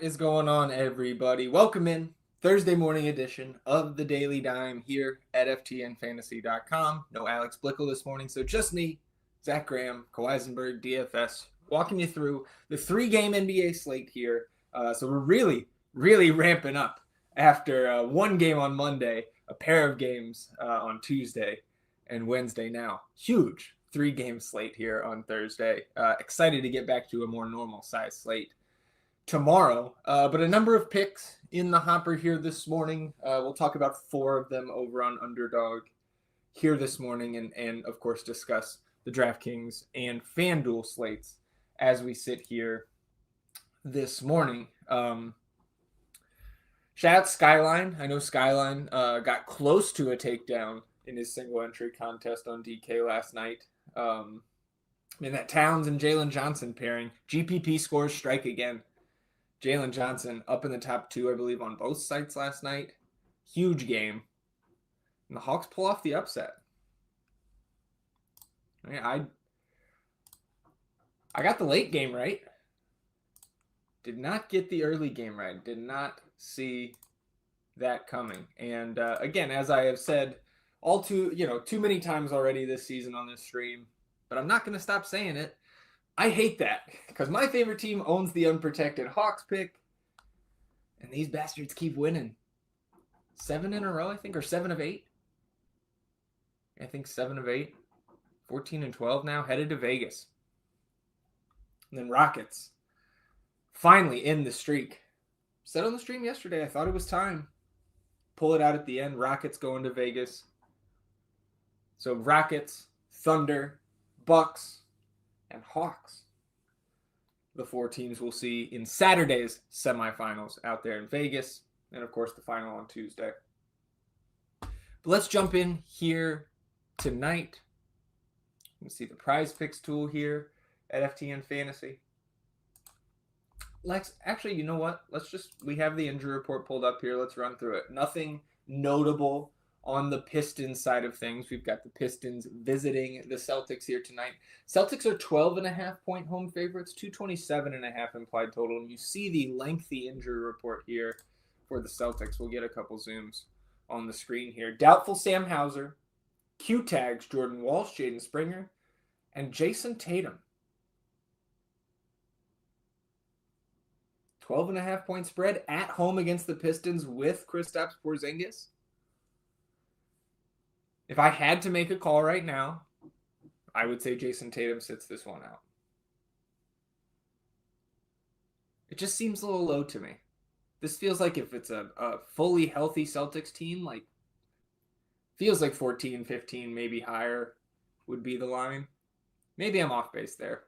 What is going on, everybody? Welcome in Thursday morning edition of the Daily Dime here at FTNFantasy.com. No Alex Blickel this morning, so just me, Zac Graham, Kawaisenberg, DFS, walking you through the three-game NBA slate here. So we're really ramping up after one game on Monday, a pair of games on Tuesday and Wednesday now. Huge three-game slate here on Thursday. Excited to get back to a more normal size slate tomorrow, but a number of picks in the hopper here this morning. We'll talk about four of them over on Underdog here this morning, and of course discuss the DraftKings and FanDuel slates as we sit here this morning. Shout out Skyline. I know Skyline got close to a takedown in his single entry contest on DK last night. In that Towns and Jalen Johnson pairing, GPP scores strike again. Jalen Johnson up in the top two, I believe, on both sites last night. Huge game. And the Hawks pull off the upset. I got the late game right. Did not get the early game right. Did not see that coming. And again, as I have said too many times already this season on this stream, but I'm not going to stop saying it. I hate that because my favorite team owns the unprotected Hawks pick, and these bastards keep winning. 7 in a row, I think, or 7 of 8. I think 7 of 8. 14 and 12 now, headed to Vegas. And then Rockets finally in the streak. Said on the stream yesterday, I thought it was time. Pull it out at the end. Rockets going to Vegas. So Rockets, Thunder, Bucks, and Hawks. The four teams we'll see in Saturday's semifinals out there in Vegas. And, of course, the final on Tuesday. But let's jump in here tonight. You can see the prize picks tool here at FTN Fantasy. Lex, actually, you know what? We have the injury report pulled up here. Let's run through it. Nothing notable on the Pistons side of things. We've got the Pistons visiting the Celtics here tonight. Celtics are 12.5-point home favorites, 227.5 implied total. And you see the lengthy injury report here for the Celtics. We'll get a couple zooms on the screen here. Doubtful Sam Hauser, Q tags Jordan Walsh, Jaden Springer, and Jason Tatum. 12.5-point spread at home against the Pistons with Kristaps Porzingis. If I had to make a call right now, I would say Jason Tatum sits this one out. It just seems a little low to me. This feels like if it's a fully healthy Celtics team, feels like 14, 15, maybe higher would be the line. Maybe I'm off base there.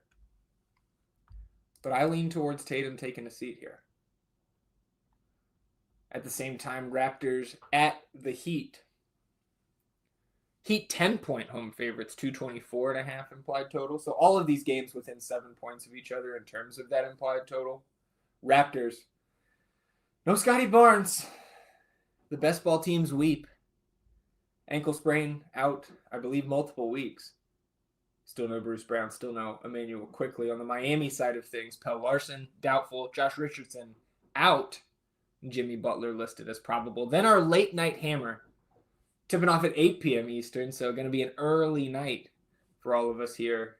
But I lean towards Tatum taking a seat here. At the same time, Raptors at the Heat. Heat 10-point home favorites, 224.5 implied total. So all of these games within 7 points of each other in terms of that implied total. Raptors. No Scotty Barnes. The best ball teams weep. Ankle sprain out, I believe, multiple weeks. Still no Bruce Brown. Still no Emmanuel Quickley. On the Miami side of things, Pell Larson, doubtful. Josh Richardson, out. Jimmy Butler listed as probable. Then our late night hammer. Tipping off at 8 p.m. Eastern, so going to be an early night for all of us here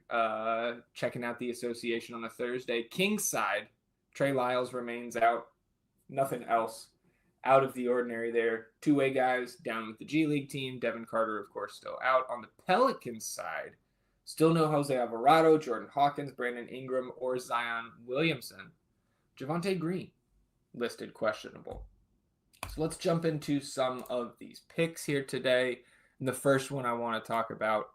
checking out the association on a Thursday. Kings side, Trey Lyles remains out. Nothing else out of the ordinary there. Two-way guys down with the G League team. Devin Carter, of course, still out. On the Pelicans side, still no Jose Alvarado, Jordan Hawkins, Brandon Ingram, or Zion Williamson. Javonte Green listed questionable. So let's jump into some of these picks here today. And the first one I want to talk about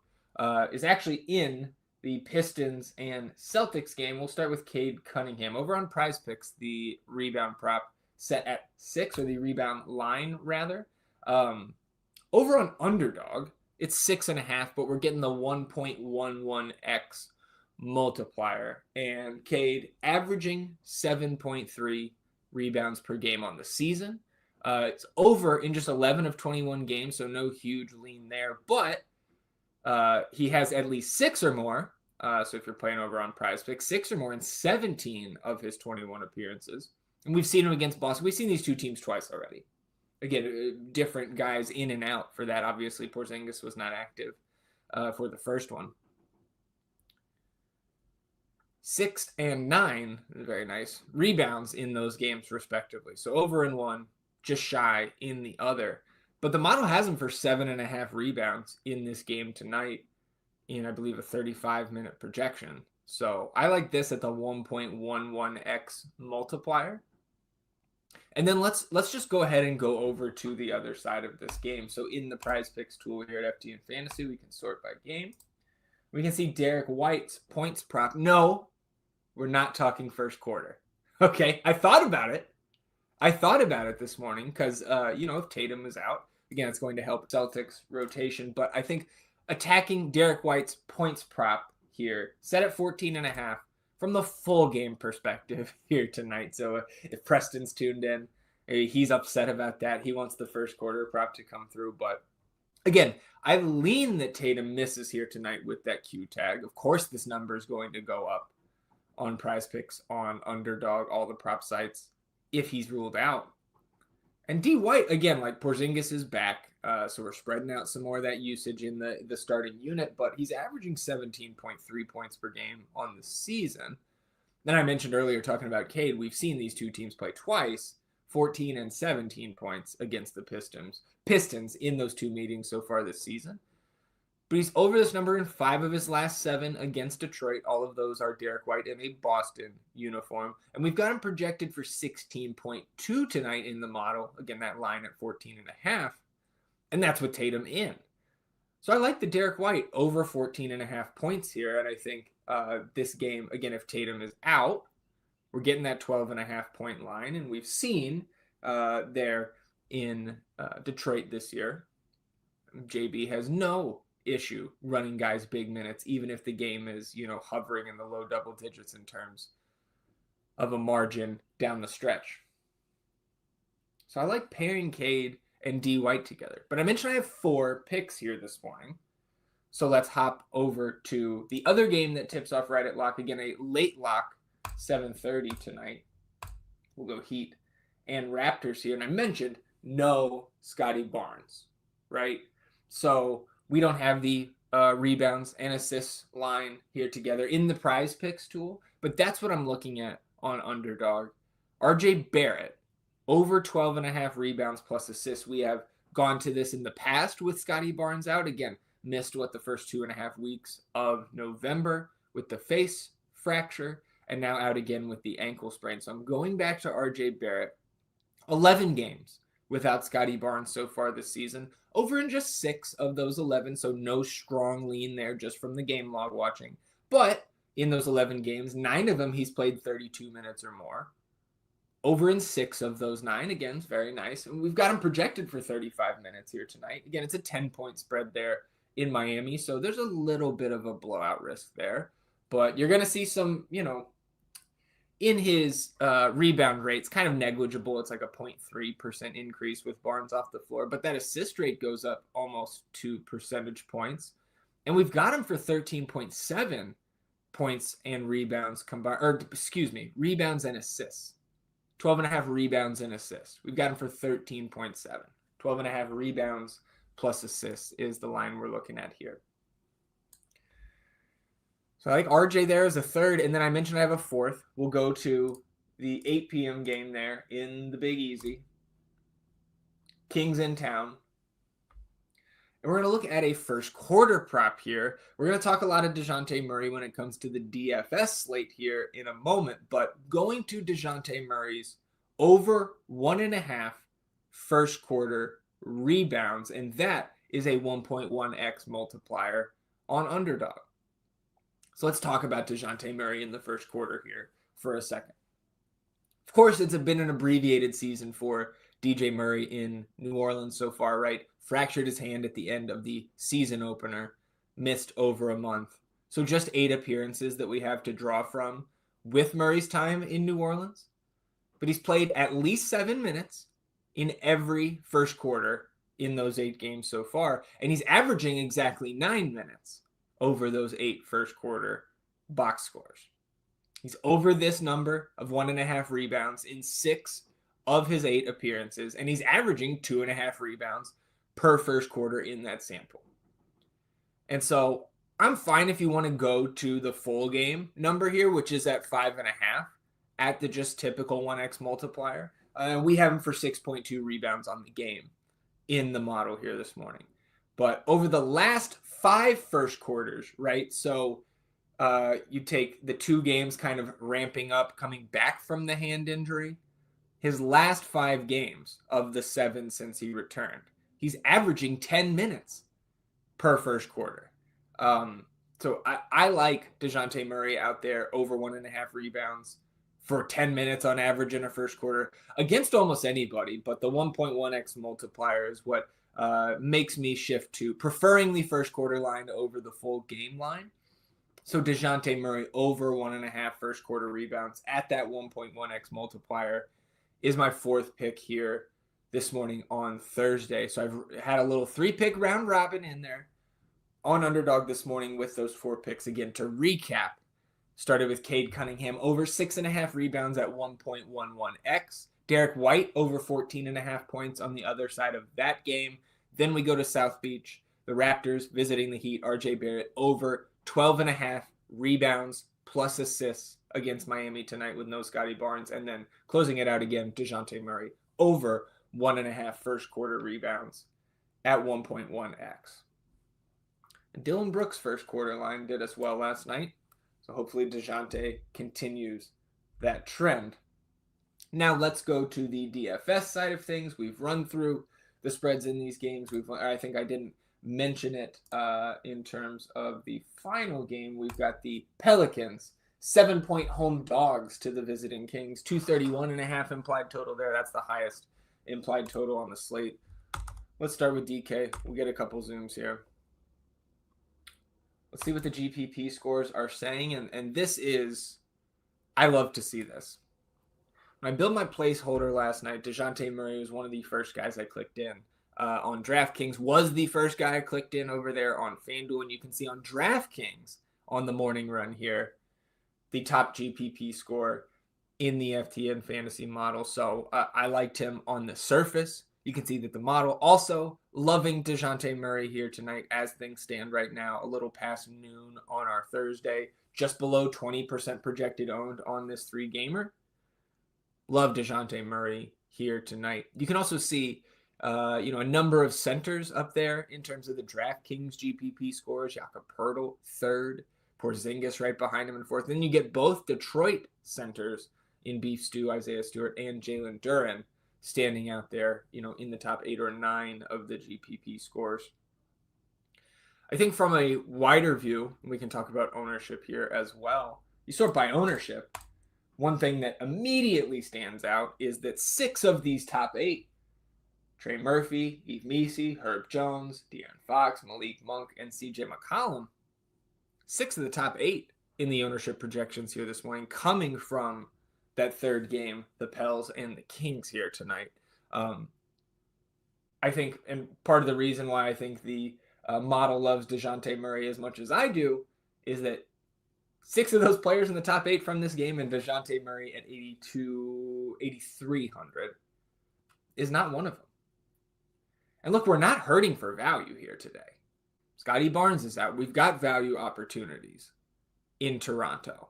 is actually in the Pistons and Celtics game. We'll start with Cade Cunningham. Over on Prize Picks, the rebound prop set at 6, or the rebound line, rather. Over on Underdog, it's 6.5, but we're getting the 1.11x multiplier. And Cade averaging 7.3 rebounds per game on the season. It's over in just 11 of 21 games, so no huge lean there. But he has at least 6 or more. So if you're playing over on Prize Picks, 6 or more in 17 of his 21 appearances. And we've seen him against Boston. We've seen these two teams twice already. Again, different guys in and out for that. Obviously, Porzingis was not active for the first one. 6 and 9, very nice, rebounds in those games, respectively. So over in one, just shy in the other. But the model has him for 7.5 rebounds in this game tonight in, I believe, a 35-minute projection. So I like this at the 1.11x multiplier. And then let's just go ahead and go over to the other side of this game. So in the Prize Picks tool here at FTN Fantasy, we can sort by game. We can see Derek White's points prop. No, we're not talking first quarter. Okay, I thought about it. This morning because, if Tatum is out, again, it's going to help Celtics rotation. But I think attacking Derek White's points prop here, set at 14.5 from the full game perspective here tonight. So if Preston's tuned in, he's upset about that. He wants the first quarter prop to come through. But again, I lean that Tatum misses here tonight with that Q tag. Of course, this number is going to go up on Prize Picks, on Underdog, all the prop sites, if he's ruled out. And D. White, again, like Porzingis is back, so we're spreading out some more of that usage in the starting unit, but he's averaging 17.3 points per game on the season. Then I mentioned earlier, talking about Cade, we've seen these two teams play twice, 14 and 17 points against the Pistons in those two meetings so far this season. But he's over this number in 5 of his last 7 against Detroit. All of those are Derek White in a Boston uniform. And we've got him projected for 16.2 tonight in the model. Again, that line at 14.5. And that's with Tatum in. So I like the Derek White over 14.5 points here. And I think this game, again, if Tatum is out, we're getting that 12.5 point line. And we've seen there in Detroit this year, JB has no issue running guys big minutes, even if the game is, hovering in the low double digits in terms of a margin down the stretch. So I like pairing Cade and D. White together. But I mentioned I have 4 picks here this morning. So let's hop over to the other game that tips off right at lock. Again, a late lock, 7:30 tonight. We'll go Heat and Raptors here. And I mentioned no Scotty Barnes, right? So we don't have the rebounds and assists line here together in the Prize Picks tool, but that's what I'm looking at on Underdog. RJ Barrett, over 12.5 rebounds plus assists. We have gone to this in the past with Scotty Barnes out. Again, missed the first 2.5 weeks of November with the face fracture, and now out again with the ankle sprain. So I'm going back to RJ Barrett. 11 games without Scotty Barnes so far this season. Over in just 6 of those 11, so no strong lean there just from the game log watching. But in those 11 games, 9 of them he's played 32 minutes or more. Over in 6 of those 9, again, very nice. And we've got him projected for 35 minutes here tonight. Again, it's a 10-point spread there in Miami, so there's a little bit of a blowout risk there. But you're going to see some, in his rebound rates, kind of negligible. It's like a 0.3% increase with Barnes off the floor. But that assist rate goes up almost 2 percentage points. And we've got him for 13.7 points and rebounds combined. Rebounds and assists. 12.5 rebounds and assists. We've got him for 13.7. 12.5 rebounds plus assists is the line we're looking at here. So I like RJ there as a third, and then I mentioned I have a fourth. We'll go to the 8 p.m. game there in the Big Easy. Kings in town. And we're going to look at a first quarter prop here. We're going to talk a lot of DeJounte Murray when it comes to the DFS slate here in a moment, but going to DeJounte Murray's over 1.5 first quarter rebounds, and that is a 1.1x multiplier on Underdog. So let's talk about DeJounte Murray in the first quarter here for a second. Of course, it's been an abbreviated season for DJ Murray in New Orleans so far, right? Fractured his hand at the end of the season opener, missed over a month. So just 8 appearances that we have to draw from with Murray's time in New Orleans. But he's played at least 7 minutes in every first quarter in those 8 games so far. And he's averaging exactly 9 minutes over those 8 first quarter box scores. He's over this number of 1.5 rebounds in 6 of his 8 appearances, and he's averaging 2.5 rebounds per first quarter in that sample. And so I'm fine if you want to go to the full game number here, which is at 5.5 at the just typical 1x multiplier. We have him for 6.2 rebounds on the game in the model here this morning. But over the last 5 first quarters, right? So you take the 2 games kind of ramping up, coming back from the hand injury. His last 5 games of the 7 since he returned, he's averaging 10 minutes per first quarter. So I like DeJounte Murray out there over 1.5 rebounds for 10 minutes on average in a first quarter against almost anybody, but the 1.1x multiplier is what makes me shift to preferring the first quarter line over the full game line. So DeJounte Murray over 1.5 first quarter rebounds at that 1.1x multiplier is my 4th pick here this morning on Thursday. So I've had a little 3-pick round robin in there on Underdog this morning with those 4 picks. Again, to recap, started with Cade Cunningham over 6.5 rebounds at 1.11x. Derek White over 14.5 points on the other side of that game. Then we go to South Beach. The Raptors visiting the Heat. RJ Barrett over 12.5 rebounds plus assists against Miami tonight with no Scotty Barnes. And then closing it out again, DeJounte Murray over 1.5 first quarter rebounds at 1.1x. Dylan Brooks' first quarter line did us well last night. So hopefully DeJounte continues that trend. Now let's go to the DFS side of things. We've run through the spreads in these games. I think I didn't mention it in terms of the final game. We've got the Pelicans 7-point home dogs to the visiting Kings. 231.5 implied total there. That's the highest implied total on the slate. Let's start with DK. We'll get a couple zooms here. Let's see what the GPP scores are saying. And this is, I love to see this. When I built my placeholder last night, DeJounte Murray was one of the first guys I clicked in. On DraftKings was the first guy I clicked in over there on FanDuel. And you can see on DraftKings on the morning run here, the top GPP score in the FTN fantasy model. So I liked him on the surface. You can see that the model also loving DeJounte Murray here tonight as things stand right now, a little past noon on our Thursday, just below 20% projected owned on this 3-gamer. Love DeJounte Murray here tonight. You can also see, a number of centers up there in terms of the DraftKings GPP scores. Jakob Poeltl, 3rd. Porzingis right behind him in 4th. Then you get both Detroit centers in Beef Stew, Isaiah Stewart, and Jalen Duren standing out there, in the top 8 or 9 of the GPP scores. I think from a wider view, we can talk about ownership here as well. You sort by ownership. One thing that immediately stands out is that 6 of these top 8, Trey Murphy, Yves Missi, Herb Jones, De'Aaron Fox, Malik Monk, and CJ McCollum, 6 of the top 8 in the ownership projections here this morning coming from that 3rd game, the Pels and the Kings here tonight. I think, and part of the reason why I think the model loves DeJounte Murray as much as I do is that 6 of those players in the top 8 from this game, and DeJounte Murray at 8,300 is not one of them. And look, we're not hurting for value here today. Scotty Barnes is out. We've got value opportunities in Toronto.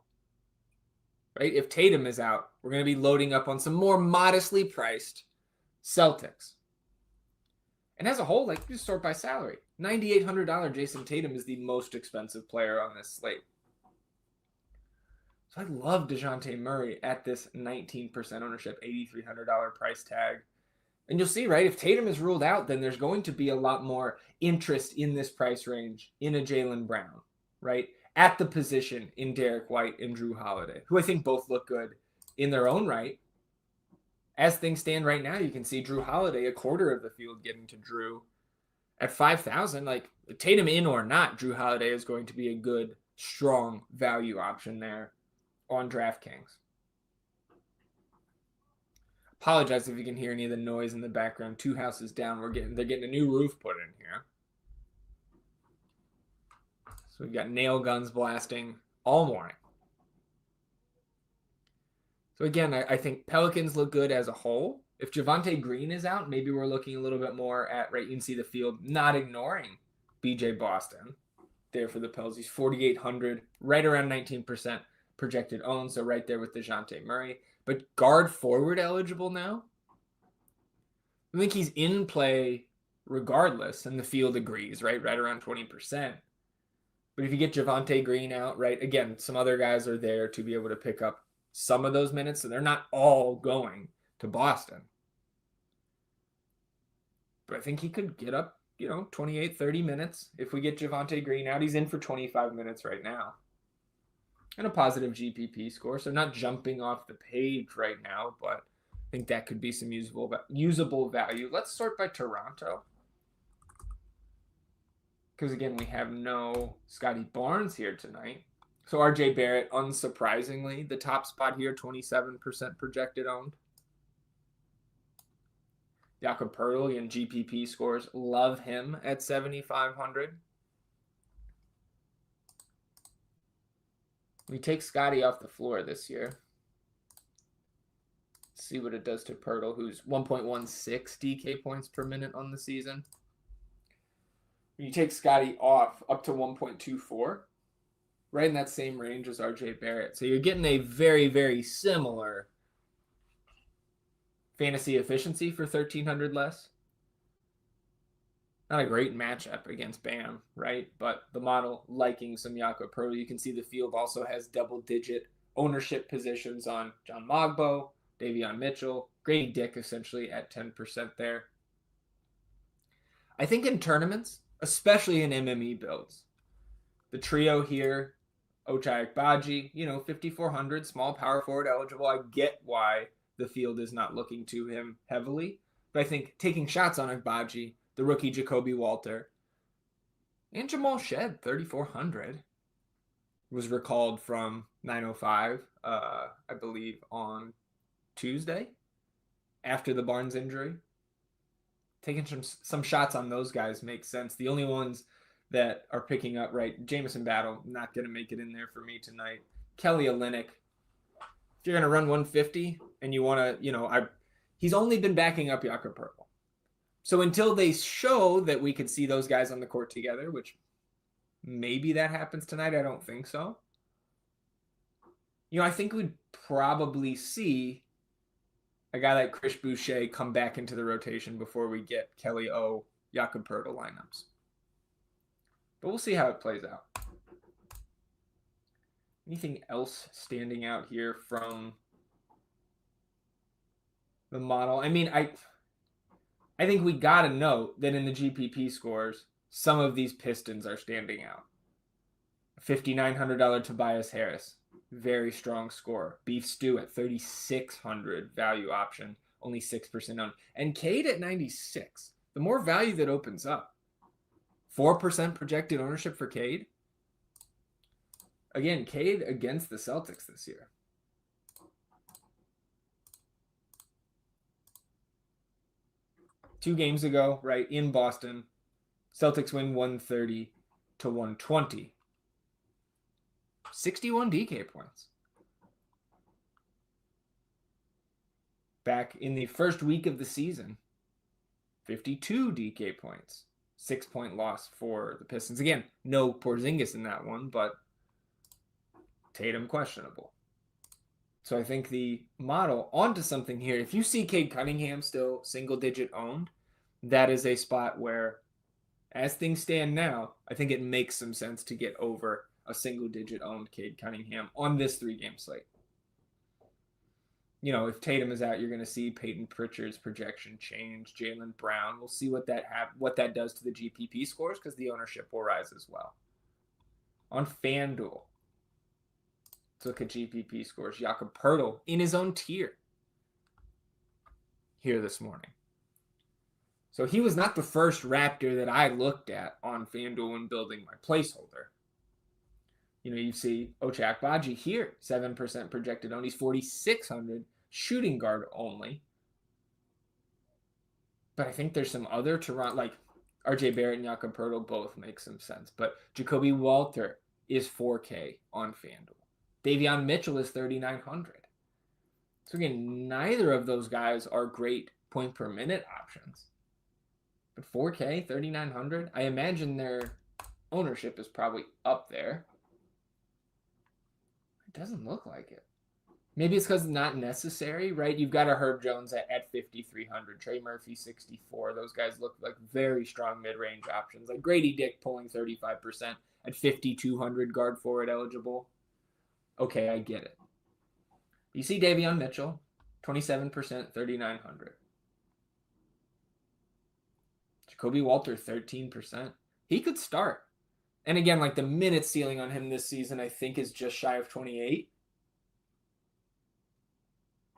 Right? If Tatum is out, we're going to be loading up on some more modestly priced Celtics. And as a whole, just sort by salary. $9,800 Jason Tatum is the most expensive player on this slate. So I love DeJounte Murray at this 19% ownership, $8,300 price tag. And you'll see, right, if Tatum is ruled out, then there's going to be a lot more interest in this price range in a Jaylen Brown, right? At the position in Derek White and Drew Holiday, who I think both look good in their own right. As things stand right now, you can see Drew Holiday, a quarter of the field getting to Drew at 5,000. Tatum in or not, Drew Holiday is going to be a good, strong value option there on DraftKings. Apologize if you can hear any of the noise in the background. 2 houses down, they're getting a new roof put in here. So we've got nail guns blasting all morning. So again, I think Pelicans look good as a whole. If Javonte Green is out, maybe we're looking a little bit more at, right, you can see the field not ignoring BJ Boston there for the Pels. He's 4,800, right around 19% projected owned, so right there with DeJounte Murray. But guard forward eligible now? I think he's in play regardless, and the field agrees, right around 20%. But if you get Javonte Green out, right, again, some other guys are there to be able to pick up some of those minutes, so they're not all going to Boston. But I think he could get up, 28, 30 minutes. If we get Javonte Green out, he's in for 25 minutes right now. And a positive GPP score, so not jumping off the page right now, but I think that could be some usable value. Let's sort by Toronto. Because, again, we have no Scotty Barnes here tonight. So RJ Barrett, unsurprisingly, the top spot here, 27% projected owned. Jakob Poeltl and GPP scores. Love him at 7,500. We take Scotty off the floor this year. See what it does to Poeltl, who's 1.16 DK points per minute on the season. You take Scotty off up to 1.24, right in that same range as RJ Barrett. So you're getting a very, very similar fantasy efficiency for 1,300 less. Not a great matchup against Bam, right? But the model liking some Jakob Poeltl. You can see the field also has double-digit ownership positions on John Mogbo, Davion Mitchell, Grady Dick essentially at 10% there. I think in tournaments, especially in MME builds, the trio here, Ochai Agbaji, 5,400, small power forward eligible. I get why the field is not looking to him heavily, but I think taking shots on Agbaji, the rookie Jacoby Walter, and Jamal Shed, 3,400, was recalled from 905, I believe, on Tuesday after the Barnes injury. Taking some shots on those guys makes sense. The only ones that are picking up, right, Jamison Battle, not going to make it in there for me tonight. Kelly Olynyk, if you're going to run 150 and you want to, he's only been backing up Jakob Poeltl. So until they show that we could see those guys on the court together, which maybe that happens tonight, I don't think so. I think we'd probably see a guy like Chris Boucher come back into the rotation before we get Kelly O, Jakob Poeltl lineups. But we'll see how it plays out. Anything else standing out here from the model? I mean, I think we got to note that in the GPP scores, some of these Pistons are standing out. $5,900 Tobias Harris, very strong score. Beef Stew at 3,600 value option, only 6% owned. And Cade at 96. The more value that opens up. 4% projected ownership for Cade. Again, Cade against the Celtics this year. Two games ago, right, in Boston, Celtics win 130-120. 61 DK points. Back in the first week of the season, 52 DK points. 6-point loss for the Pistons. Again, no Porzingis in that one, but Tatum questionable. So I think the model onto something here. If you see Cade Cunningham still single-digit owned, that is a spot where, as things stand now, I think it makes some sense to get over a single-digit owned Cade Cunningham on this 3-game slate. If Tatum is out, you're going to see Peyton Pritchard's projection change. Jaylen Brown. We'll see what that does to the GPP scores because the ownership will rise as well. On FanDuel, let's look at GPP scores. Jakob Poeltl in his own tier here this morning. So he was not the first Raptor that I looked at on FanDuel when building my placeholder. You see Ochai Agbaji here, 7% projected owned. He's 4,600, shooting guard only. But I think there's some other Toronto, like RJ Barrett and Jakob Poeltl both make some sense. But Jacoby Walter is 4K on FanDuel. Davion Mitchell is 3,900. So again, neither of those guys are great point per minute options. But 4K, 3,900, I imagine their ownership is probably up there. It doesn't look like it. Maybe it's because it's not necessary, right? You've got a Herb Jones at 5,300, Trey Murphy 64. Those guys look like very strong mid-range options. Like Grady Dick pulling 35% at 5,200 guard forward eligible. Okay, I get it. You see Davion Mitchell, 27%, 3,900. Jacoby Walter, 13%. He could start. And again, like the minute ceiling on him this season, I think is just shy of 28.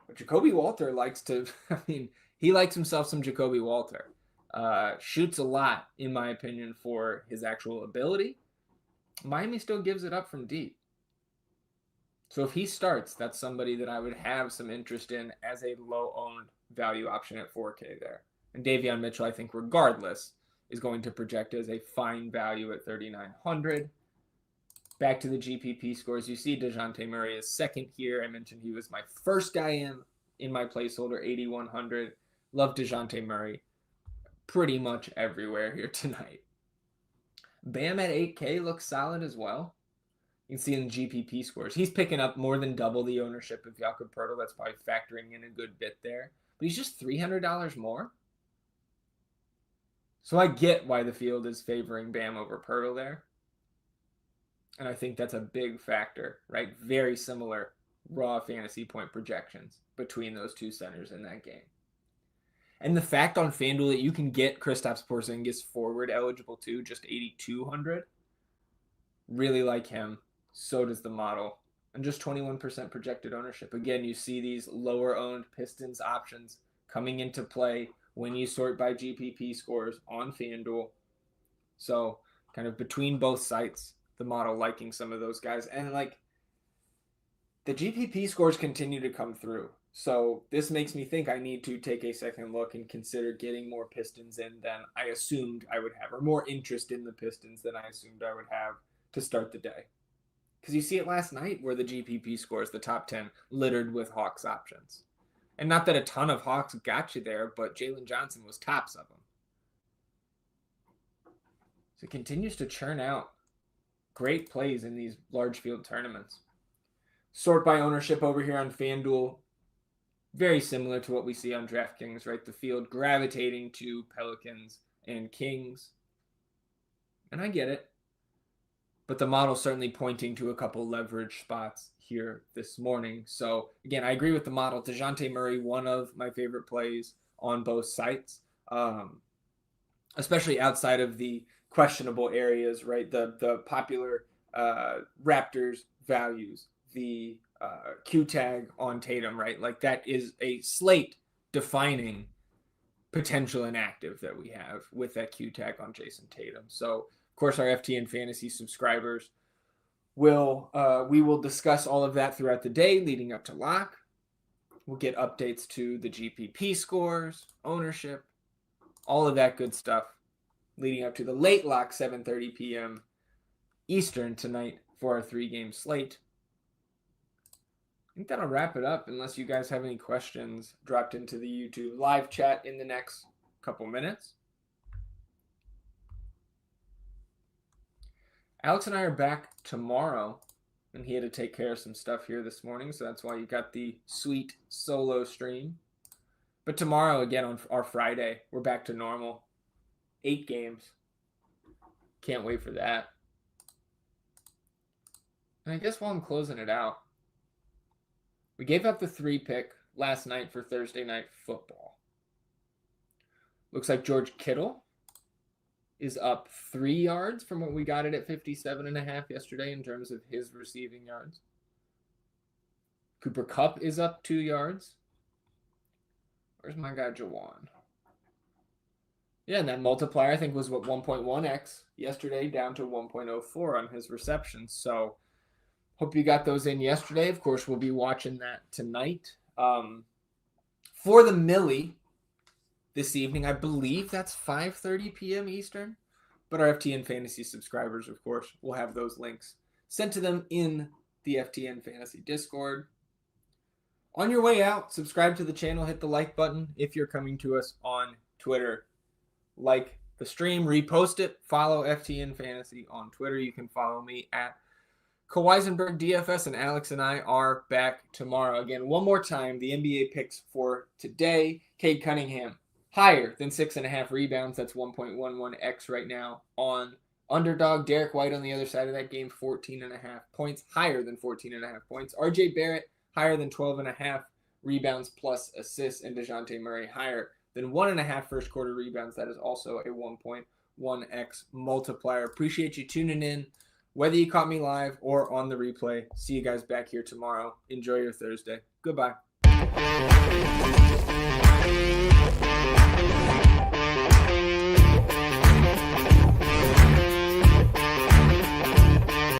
But Jacoby Walter likes to, he likes himself some Jacoby Walter. Shoots a lot, in my opinion, for his actual ability. Miami still gives it up from deep. So if he starts, that's somebody that I would have some interest in as a low-owned value option at 4K there. And Davion Mitchell, I think, regardless, is going to project as a fine value at 3,900. Back to the GPP scores. You see DeJounte Murray is second here. I mentioned he was my first guy in my placeholder, 8,100. Love DeJounte Murray pretty much everywhere here tonight. Bam at 8K looks solid as well. You can see in the GPP scores, he's picking up more than double the ownership of Jakob Poeltl. That's probably factoring in a good bit there. But he's just $300 more. So I get why the field is favoring Bam over Poeltl there. And I think that's a big factor, right? Very similar raw fantasy point projections between those two centers in that game. And the fact on FanDuel that you can get Kristaps Porzingis forward eligible too, just 8,200. Really like him. So does the model. And just 21% projected ownership. Again, you see these lower owned Pistons options coming into play when you sort by GPP scores on FanDuel. So kind of between both sites, the model liking some of those guys. And like the GPP scores continue to come through. So this makes me think I need to take a second look and consider getting more Pistons in than I assumed I would have, or more interest in the Pistons than I assumed I would have to start the day. Because you see it last night where the GPP scores, the top 10, littered with Hawks options. And not that a ton of Hawks got you there, but Jalen Johnson was tops of them. So it continues to churn out great plays in these large field tournaments. Sort by ownership over here on FanDuel. Very similar to what we see on DraftKings, right? The field gravitating to Pelicans and Kings. And I get it. But the model's certainly pointing to a couple leverage spots here this morning. So, again, I agree with the model. DeJounte Murray, one of my favorite plays on both sites, especially outside of the questionable areas, right? The popular Raptors values, the Q tag on Tatum, right? Like that is a slate defining potential inactive that we have with that Q tag on Jason Tatum. So, of course, our FTN Fantasy subscribers we will discuss all of that throughout the day leading up to lock. We'll get updates to the GPP scores, ownership, all of that good stuff leading up to the late lock, 7:30 p.m. Eastern tonight for our 3-game slate. I think that'll wrap it up unless you guys have any questions dropped into the YouTube live chat in the next couple minutes. Alex and I are back tomorrow, and he had to take care of some stuff here this morning, so that's why you got the sweet solo stream. But tomorrow, again, on our Friday, we're back to normal. 8 games. Can't wait for that. And I guess while I'm closing it out, we gave up the 3 pick last night for Thursday night football. Looks like George Kittle is up 3 yards from what we got it at 57.5 yesterday in terms of his receiving yards. Cooper Kupp is up 2 yards. Where's my guy Jawan? Yeah, and that multiplier I think was what 1.1x yesterday down to 1.04 on his receptions. So hope you got those in yesterday. Of course, we'll be watching that tonight. For the Millie this evening, I believe that's 5:30 p.m. Eastern. But our FTN Fantasy subscribers, of course, will have those links sent to them in the FTN Fantasy Discord. On your way out, subscribe to the channel, hit the like button if you're coming to us on Twitter. Like the stream, repost it, follow FTN Fantasy on Twitter. You can follow me at Weisenberg DFS, and Alex and I are back tomorrow. Again, one more time, the NBA picks for today. Cade Cunningham, higher than 6.5 rebounds. That's 1.11x right now on underdog. Derek White on the other side of that game, 14.5 points, higher than 14.5 points. RJ Barrett, higher than 12.5 rebounds plus assists, and DeJounte Murray, higher than 1.5 first quarter rebounds. That is also a 1.1x multiplier. Appreciate you tuning in, whether you caught me live or on the replay. See you guys back here tomorrow. Enjoy your Thursday. Goodbye.